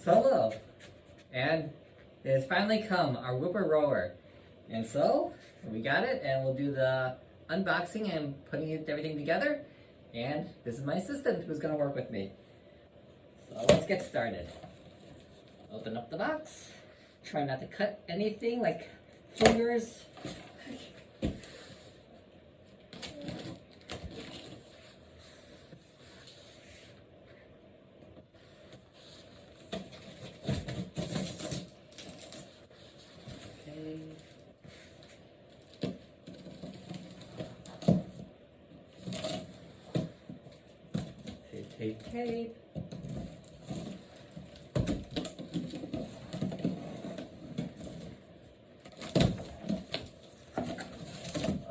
So hello, and it has finally come, our Whipr Rowerg. And so, we got it, and we'll do the unboxing and putting everything together. And this is my assistant who's going to work with me. So let's get started. Open up the box. Try not to cut anything like fingers. Tape.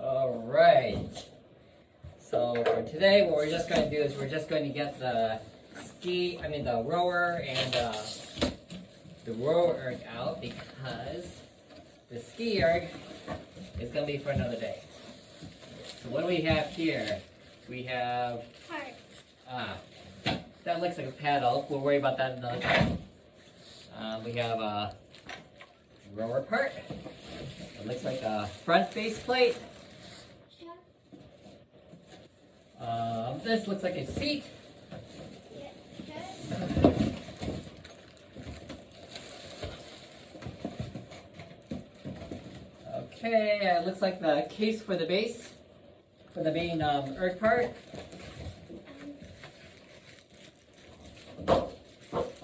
All right. So for today, what we're just going to do is we're just going to get the rower and the rower out because the ski erg is going to be for another day. So what do we have here? We have that looks like a paddle. We'll worry about that another time. We have a rower part. It looks like a front faceplate. This looks like a seat. Okay, it looks like the case for the base, for the main erg part.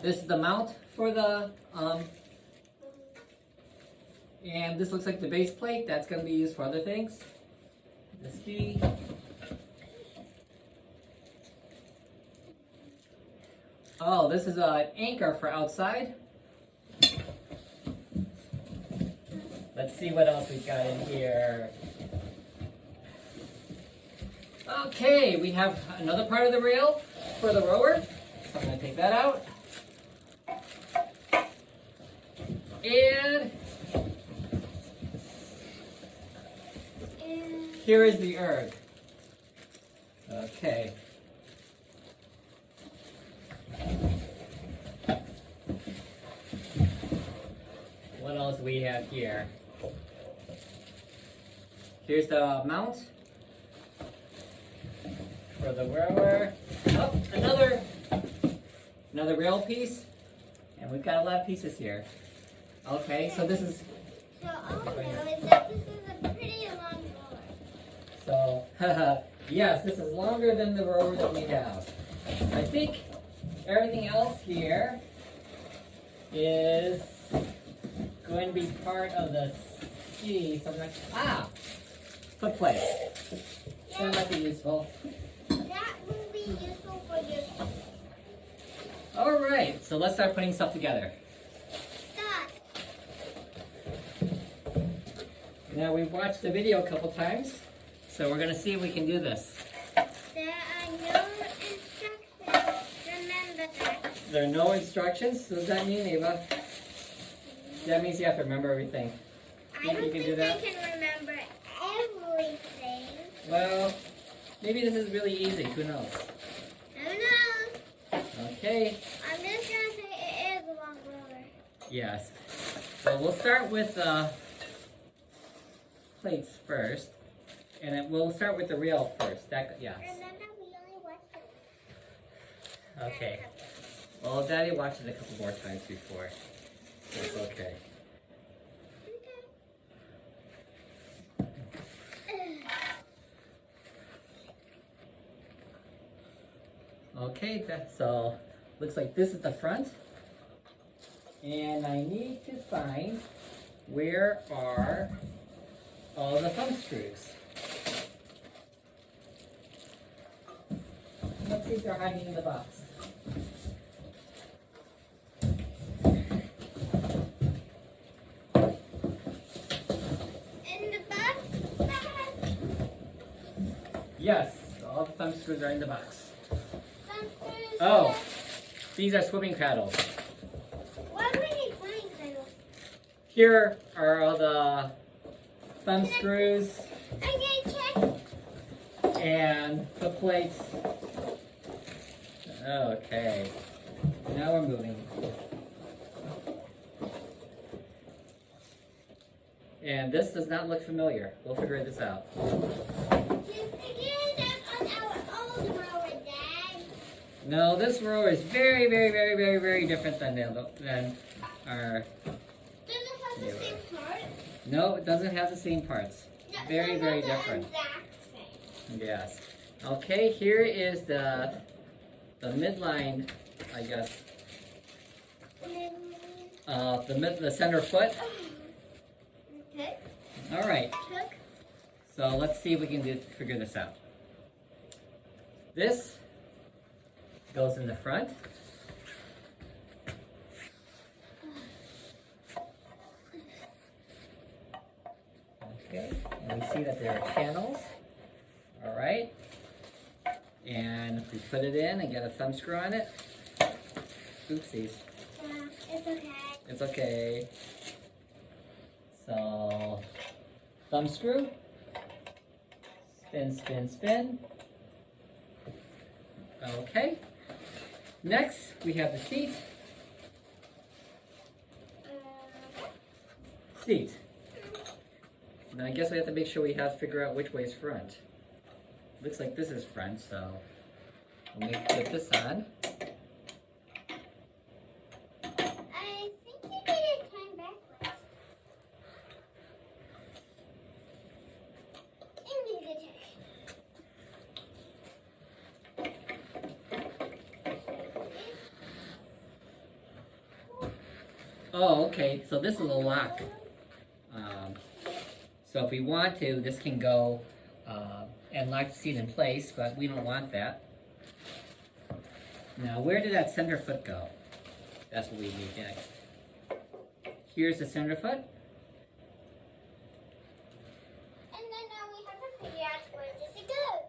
This is the mount for the, and this looks like the base plate. That's going to be used for other things. The ski. Oh, this is an anchor for outside. Let's see what else we got in here. Okay, we have another part of the rail for the rower. So I'm going to take that out. And here is the erg. Okay. What else do we have here? Here's the mount for the rower. Oh, another rail piece. And we've got a lot of pieces here. Okay, so this is... So all I know is that this is a pretty long rower. So, yes, this is longer than the rower that we have. I think everything else here is going to be part of the ski. So I'm like, foot plates. That might be useful. That will be useful for your... All right, so let's start putting stuff together. Now, we've watched the video a couple times, so we're going to see if we can do this. There are no instructions. Remember that. There are no instructions? What does that mean, Ava? That means you have to remember everything. I don't think I can remember everything. Well, maybe this is really easy. Who knows? Who knows? Okay. I'm just going to say it is a long rower. Yes. So we'll start with plates first, and we'll start with the rail first. Yes. Remember, we only watched it. Okay. Well, Daddy watched it a couple more times before. So it's okay. Okay, so looks like this is the front. And I need to find where are all the thumb screws. Let's see if they're hiding in the box. In the box? Yes, all the thumb screws are in the box. Thumb screws? Oh, these are swimming paddles. Why do we need swimming paddles? Here are all the thumb screws Okay, check. and foot plates. Okay, now we're moving. this does not look familiar. We'll figure this out. You figured that on our old rower, Dad. No, this rower is very, very, very, very, very different than our. Does it have the same part? No, it doesn't have the same parts. No, Very, they're very not the different. exact same. Yes. Okay, here is the midline, I guess. The center foot. Okay. All right. Took. So let's see if we can figure this out. This goes in the front. Okay, and we see that there are channels. All right. And if we put it in and get a thumb screw on it. Oopsies. It's okay. It's okay. So, thumb screw. Spin, spin, spin. Okay. Next, we have the seat. Seat. Now I guess we have to make sure we have to figure out which way is front. Looks like this is front, so we'll put this on. I think you need to turn backwards. And you can check. Oh, okay. So this is a lock. So if we want to, this can go and lock the seat in place, but we don't want that. Now, where did that center foot go? That's what we need next. Here's the center foot. And then now we have to figure out where does it go.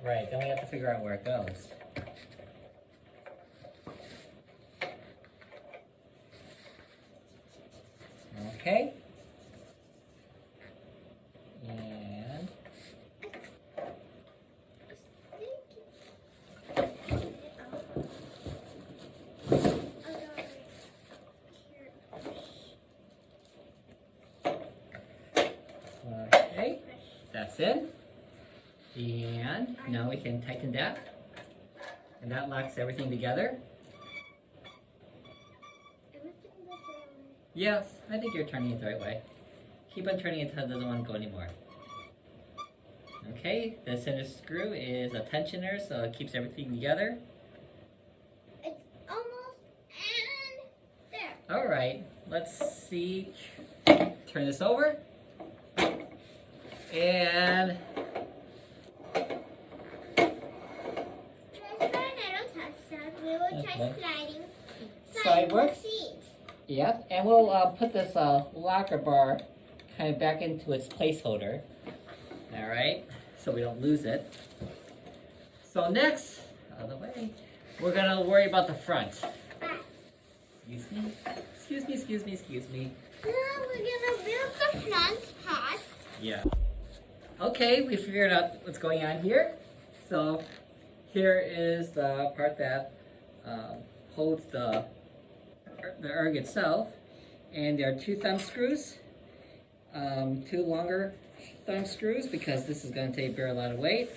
Right, then we have to figure out where it goes. Okay. And okay, that's it. And now we can tighten that. And that locks everything together. Yes, I think you're turning it the right way. Keep on turning it until it doesn't want to go anymore. Okay, the center screw is a tensioner, so it keeps everything together. It's almost and there. Alright, let's see. Turn this over. And Try sliding. I don't touch that. We will try Okay. sliding. Slide works? Seat. yep, and we'll put this locker bar kind of back into its placeholder. Alright, so we don't lose it. So next, out of the way, we're gonna worry about the front. Back. Excuse me, excuse me, excuse me, excuse me. Now we're gonna build the front part. Yeah. Okay, we figured out what's going on here. So here is the part that holds the erg itself, and there are two thumb screws, two longer thumb screws because this is going to bear a lot of weight.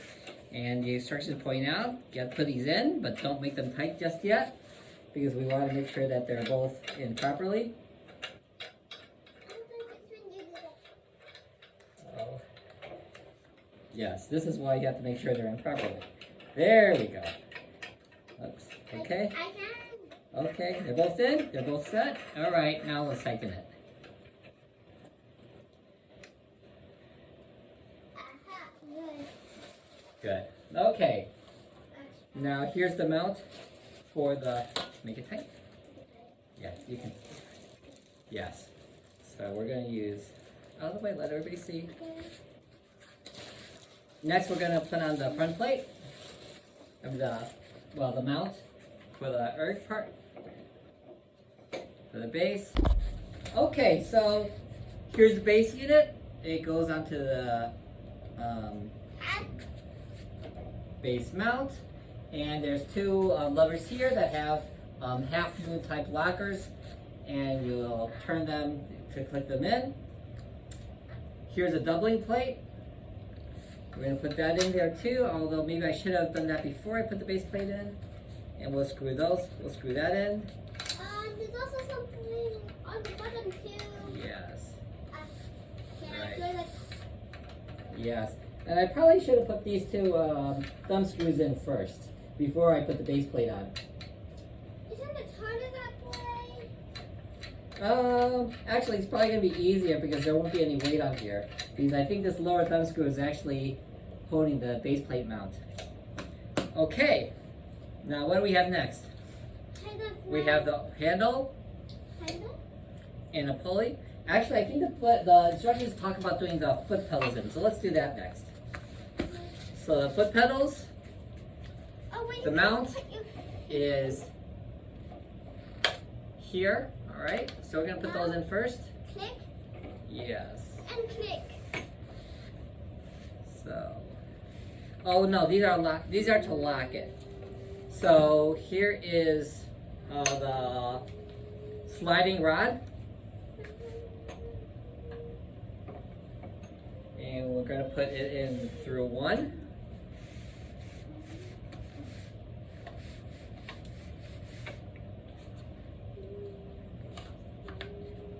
And the instructions point out, you have to put these in, but don't make them tight just yet because we want to make sure that they're both in properly. Oh. Yes, this is why you have to make sure they're in properly. There we go. Oops. Okay. I can. Okay, they're both in. They're both set. All right, now let's tighten it. Good. Good. Okay. Now here's the mount for the. Make it tight. Yes, you can. Yes. So we're going to use. Out of the way, let everybody see. Next, we're going to put on the front plate of the mount for the erg part, for the base. Okay, so here's the base unit. It goes onto the base mount, and there's two levers here that have half moon type lockers, and you'll turn them to click them in. here's a doubling plate. We're going to put that in there too, although maybe I should have done that before I put the base plate in. And we'll screw that in. There's also something on the bottom too. Yes. Can Right. I put it? Yes. And I probably should have put these two thumb screws in first, before I put the base plate on. Isn't it harder that way? Actually it's probably going to be easier because there won't be any weight on here. Because I think this lower thumb screw is actually holding the base plate mount. Okay. Now what do we have next? We have the handle and a pulley. Actually, I think the instructions talk about doing the foot pedals in, so let's do that next. So the foot pedals, the mount is here, alright? So we're going to put those in first. Click Yes. and click. So, oh no, these are to lock it. So here is the sliding rod. And we're going to put it in through one.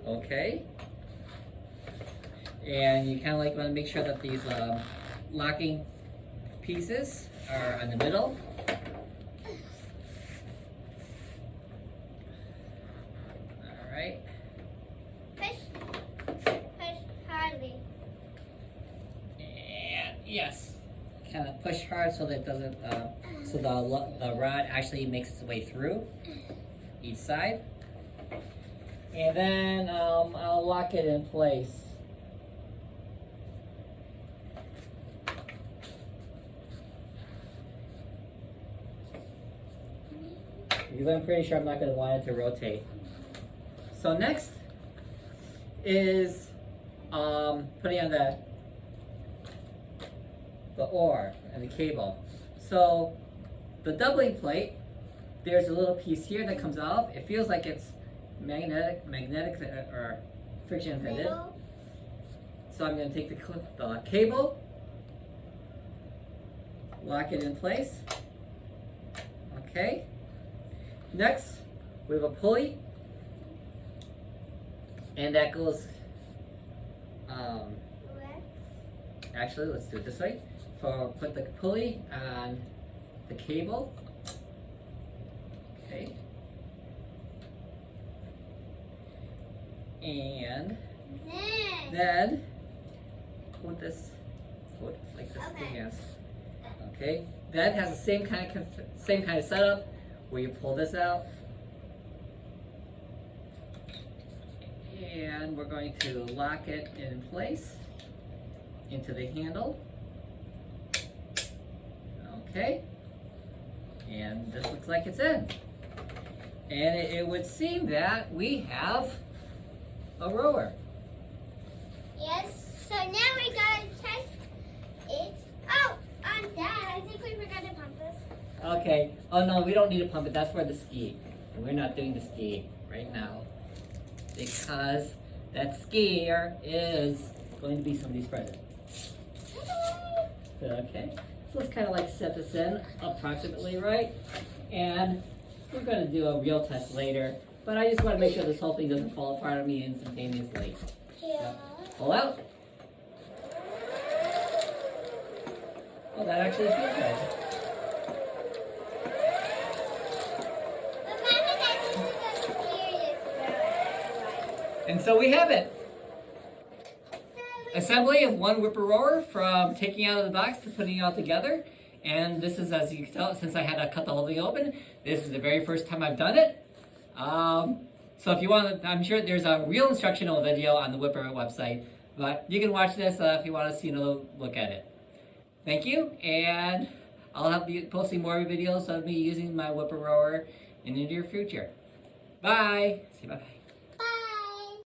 Okay. And you kind of like want to make sure that these locking pieces are in the middle. Alright. Push hardly. And yes. Kind of push hard so that it doesn't, so the rod actually makes its way through each side. And then I'll lock it in place. Because I'm pretty sure I'm not going to want it to rotate. So next is putting on the oar and the cable. So the doubling plate, there's a little piece here that comes off. It feels like it's magnetic or friction fitted. So I'm going to take the cable, lock it in place. Okay. Next, we have a pulley, and that goes. Actually, let's do it this way. So put the pulley on the cable. Okay. And then hold like this thing is. Okay. That has the same kind of setup where you pull this out. And we're going to lock it in place into the handle. Okay. And this looks like it's in. And it would seem that we have a rower. Yes. So now we gotta test it. Oh, Dad, I think we forgot to pump this. Okay. Oh no, we don't need to pump it. That's for the ski. And we're not doing the ski right now because that skier is going to be somebody's present. Okay. So let's kind of like set this in approximately right. And we're going to do a real test later. But I just want to make sure this whole thing doesn't fall apart on me instantaneously. Yeah. Pull out. Oh, that actually feels good. And so we have it. Assembly of one Whipr Rower from taking out of the box to putting it all together. And this is, as you can tell, since I had to cut the whole thing open, this is the very first time I've done it. So if you want to, I'm sure there's a real instructional video on the Whipr website, but you can watch this if you want to see another look at it. Thank you, and I'll be posting more videos of me using my Whipr Rower in the near future. Bye! Say bye-bye.